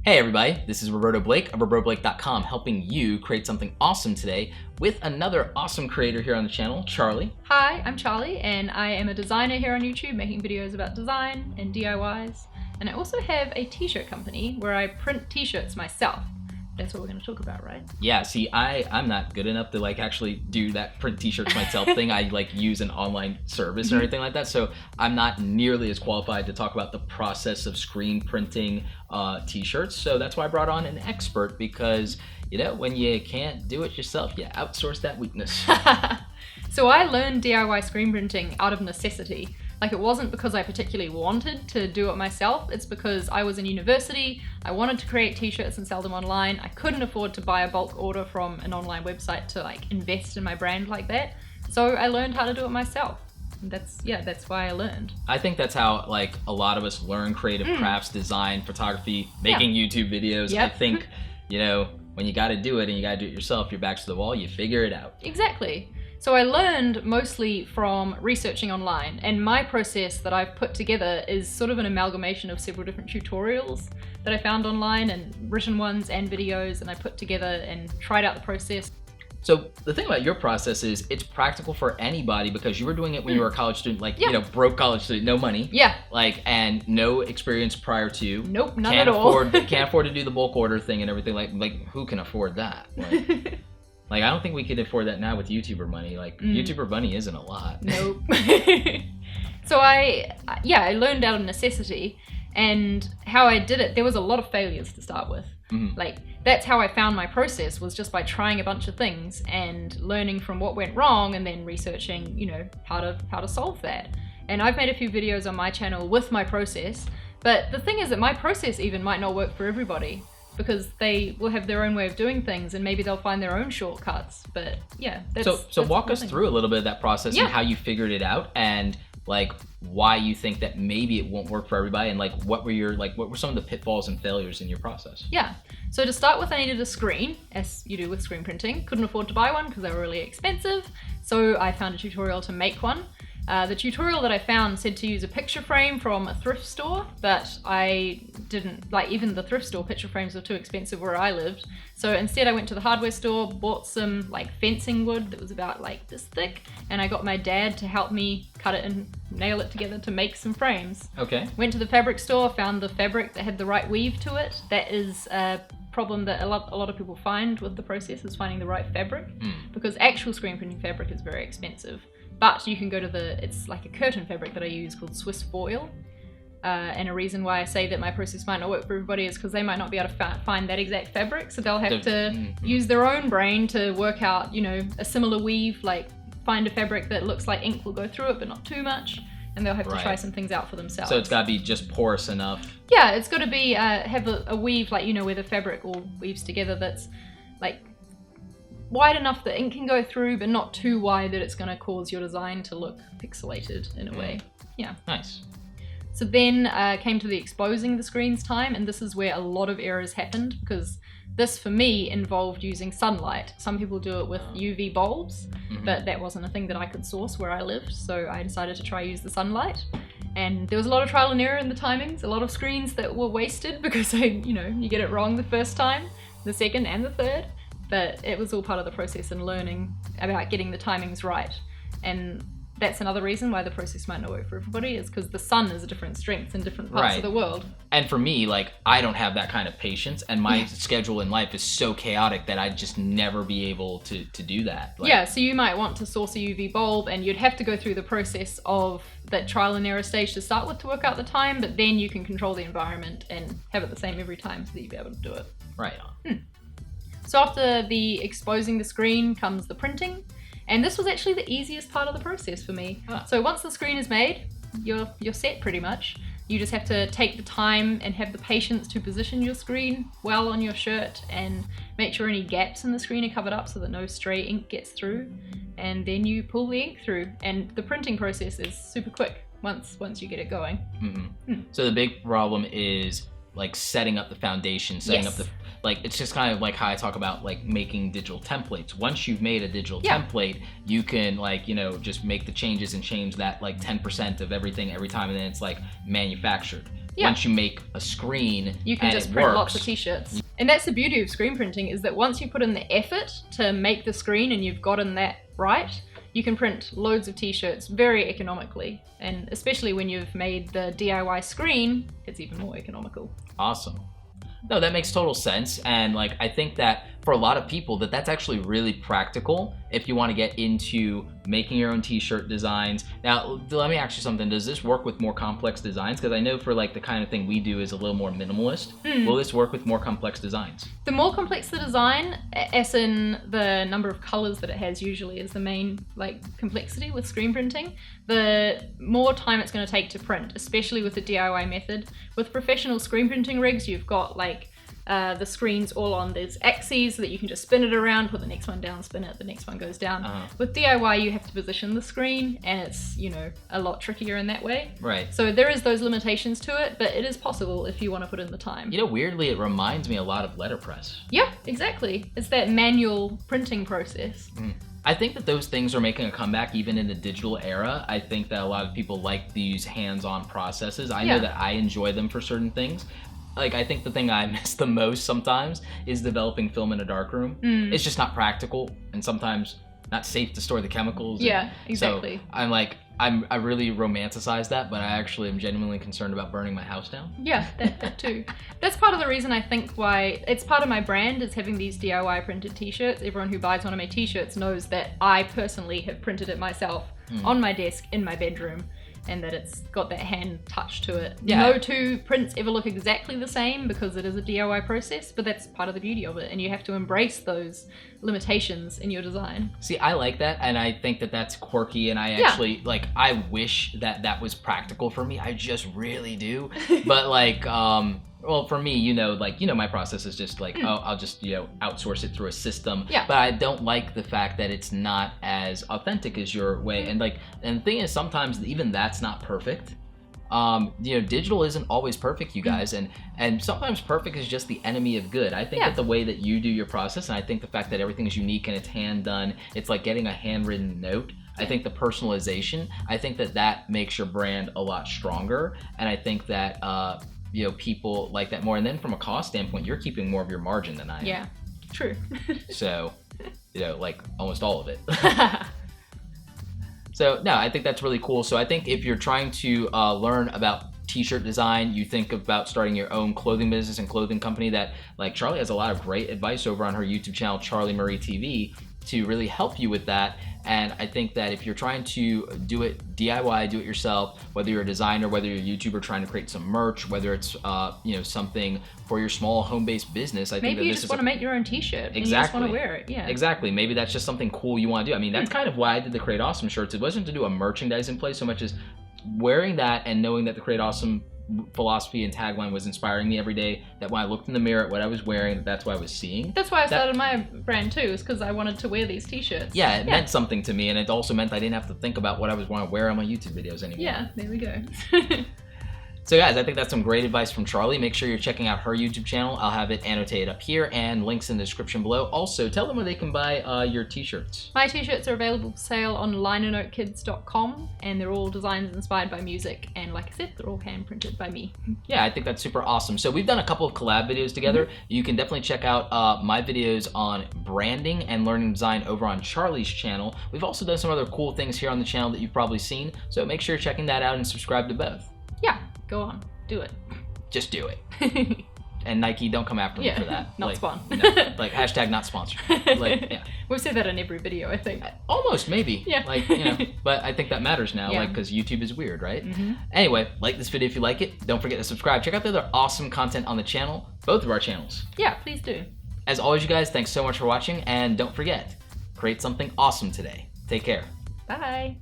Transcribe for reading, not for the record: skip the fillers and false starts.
Hey everybody, this is Roberto Blake of RobertoBlake.com, helping you create something awesome today with another awesome creator here on the channel, Charli. Hi, I'm Charli, and I am a designer here on YouTube making videos about design and DIYs. And I also have a t-shirt company where I print t-shirts myself. That's what we're going to talk about, right? Yeah, see, I'm not good enough to actually do that print t-shirts myself thing. I use an online service or anything like that, so I'm not nearly as qualified to talk about the process of screen printing t-shirts. So that's why I brought on an expert, because when you can't do it yourself, you outsource that weakness. So I learned DIY screen printing out of necessity. It wasn't because I particularly wanted to do it myself, it's because I was in university, I wanted to create t-shirts and sell them online. I couldn't afford to buy a bulk order from an online website to invest in my brand like that. So I learned how to do it myself. And that's why I learned. I think that's how a lot of us learn creative crafts, design, photography, making YouTube videos. Yep. I think, when you gotta do it and you gotta do it yourself, your back's to the wall, you figure it out. Exactly. So I learned mostly from researching online, and my process that I've put together is sort of an amalgamation of several different tutorials that I found online, and written ones and videos, and I put together and tried out the process. So the thing about your process is it's practical for anybody, because you were doing it when you were a college student, broke college student, no money. Yeah. And no experience prior to. Nope, not at all. Can't afford to do the bulk order thing and everything. Like who can afford that? I don't think we could afford that now with YouTuber money. YouTuber money isn't a lot. Nope. So I learned out of necessity, and how I did it, there was a lot of failures to start with. That's how I found my process, was just by trying a bunch of things and learning from what went wrong, and then researching, how to solve that. And I've made a few videos on my channel with my process, but the thing is that my process even might not work for everybody, because they will have their own way of doing things, and maybe they'll find their own shortcuts. But yeah, so walk us through a little bit of that process and how you figured it out, and why you think that maybe it won't work for everybody, and what were some of the pitfalls and failures in your process? Yeah. So to start with, I needed a screen, as you do with screen printing. Couldn't afford to buy one because they were really expensive, so I found a tutorial to make one. The tutorial that I found said to use a picture frame from a thrift store, but I didn't, even the thrift store picture frames were too expensive where I lived. So instead I went to the hardware store, bought some fencing wood that was about this thick, and I got my dad to help me cut it and nail it together to make some frames. Okay. Went to the fabric store, found the fabric that had the right weave to it. That is a problem that a lot of people find with the process, is finding the right fabric, because actual screen printing fabric is very expensive. But you can go to it's like a curtain fabric that I use called Swiss foil. And a reason why I say that my process might not work for everybody is because they might not be able to find that exact fabric. So they'll have to use their own brain to work out, a similar weave, find a fabric that looks like ink will go through it, but not too much. And they'll have to try some things out for themselves. So it's got to be just porous enough. Yeah, it's got to be, have a weave, where the fabric all weaves together, that's wide enough that ink can go through, but not too wide that it's going to cause your design to look pixelated in a way. Yeah. Nice. So then came to the exposing the screens time, and this is where a lot of errors happened, because this for me involved using sunlight. Some people do it with UV bulbs, but that wasn't a thing that I could source where I lived, so I decided to try use the sunlight. And there was a lot of trial and error in the timings, a lot of screens that were wasted because you get it wrong the first time, the second and the third. But it was all part of the process and learning about getting the timings right. And that's another reason why the process might not work for everybody, is because the sun is a different strength in different parts of the world. And for me, I don't have that kind of patience, and my schedule in life is so chaotic that I'd just never be able to do that. Yeah, so you might want to source a UV bulb, and you'd have to go through the process of that trial and error stage to start with to work out the time, but then you can control the environment and have it the same every time so that you'll be able to do it. Right on. So after the exposing the screen comes the printing, and this was actually the easiest part of the process for me. So once the screen is made, you're set pretty much. You just have to take the time and have the patience to position your screen well on your shirt and make sure any gaps in the screen are covered up so that no stray ink gets through, and then you pull the ink through, and the printing process is super quick once you get it going. So the big problem is setting up the foundation, setting up the it's just kind of how I talk about making digital templates. Once you've made a digital template, you can just make the changes and change that 10% of everything every time, and then it's manufactured. once you make a screen, you can just print lots of t-shirts. And that's the beauty of screen printing, is that once you put in the effort to make the screen and you've gotten that right, you can print loads of t-shirts very economically. And especially when you've made the DIY screen, it's even more economical. Awesome. No, that makes total sense. And like, I think that for a lot of people that's actually really practical if you want to get into making your own t-shirt designs. Now, let me ask you something. Does this work with more complex designs? Because I know for like the kind of thing we do is a little more minimalist. Will this work with more complex designs? The more complex the design, as in the number of colors that it has usually is the main like complexity with screen printing, the more time it's going to take to print, especially with the DIY method. With professional screen printing rigs, you've got like the screens all on these axes so that you can just spin it around, put the next one down, spin it, the next one goes down. With DIY, you have to position the screen, and it's, you know, a lot trickier in that way. Right. So there is those limitations to it, but it is possible if you want to put in the time. You know, weirdly, it reminds me a lot of letterpress. Yeah, exactly. It's that manual printing process. I think that those things are making a comeback even in the digital era. I think that a lot of people like these hands-on processes. I know that I enjoy them for certain things. Like, I think the thing I miss the most sometimes is developing film in a darkroom. It's just not practical and sometimes not safe to store the chemicals. Yeah, exactly. So I'm like, I really romanticize that, but I actually am genuinely concerned about burning my house down. Yeah, that too. That's part of the reason I think why it's part of my brand is having these DIY printed t-shirts. Everyone who buys one of my t-shirts knows that I personally have printed it myself on my desk in my bedroom, and that it's got that hand touch to it. Yeah. No two prints ever look exactly the same because it is a DIY process, but that's part of the beauty of it, and you have to embrace those limitations in your design. See, I like that, and I think that that's quirky, and I actually, like, I wish that that was practical for me. I just really do. But, like, well, for me, you know, like, you know, my process is just like, oh, I'll just, you know, outsource it through a system. Yeah. But I don't like the fact that it's not as authentic as your way. And like, and the thing is, sometimes even that's not perfect. You know, digital isn't always perfect, you guys, and sometimes perfect is just the enemy of good. I think that the way that you do your process, and I think the fact that everything is unique and it's hand done, it's like getting a handwritten note. I think the personalization, I think that that makes your brand a lot stronger, and I think that you know, people like that more. And then from a cost standpoint, you're keeping more of your margin than I am. Yeah, true. So, you know, like almost all of it. So no, I think that's really cool. So I think if you're trying to learn about t-shirt design, you think about starting your own clothing business and clothing company, that like Charli has a lot of great advice over on her YouTube channel, CharliMarie TV, to really help you with that. And I think that if you're trying to do it DIY, do it yourself, whether you're a designer, whether you're a YouTuber trying to create some merch, whether it's you know, something for your small home-based business, I think that maybe you this just is want to make your own t-shirt. And you just want to wear it. Yeah. Exactly. Maybe that's just something cool you want to do. I mean, that's kind of why I did the Create Awesome shirts. It wasn't to do a merchandising play so much as wearing that and knowing that the Create Awesome philosophy and tagline was inspiring me every day, that when I looked in the mirror at what I was wearing, that's what I was seeing. That's why I started my brand too, is because I wanted to wear these t-shirts. Yeah, it meant something to me, and it also meant I didn't have to think about what I was want to wear on my YouTube videos anymore. Yeah, there we go. So guys, I think that's some great advice from Charli. Make sure you're checking out her YouTube channel. I'll have it annotated up here and links in the description below. Also, tell them where they can buy your t-shirts. My t-shirts are available for sale on LinerNoteKids.com, and they're all designs inspired by music, and like I said, they're all hand printed by me. Yeah, I think that's super awesome. So we've done a couple of collab videos together. You can definitely check out my videos on branding and learning design over on Charli's channel. We've also done some other cool things here on the channel that you've probably seen, so make sure you're checking that out and subscribe to both. Yeah, go on, do it. Just do it. And Nike, don't come after me for that. Not like, spawn. No, like hashtag not sponsored. Like, yeah. We've said that in every video, I think. Almost, maybe. Yeah. Like, you know, but I think that matters now, like, because YouTube is weird, right? Anyway, like this video if you like it. Don't forget to subscribe. Check out the other awesome content on the channel, both of our channels. Yeah, please do. As always, you guys, thanks so much for watching, and don't forget, create something awesome today. Take care. Bye.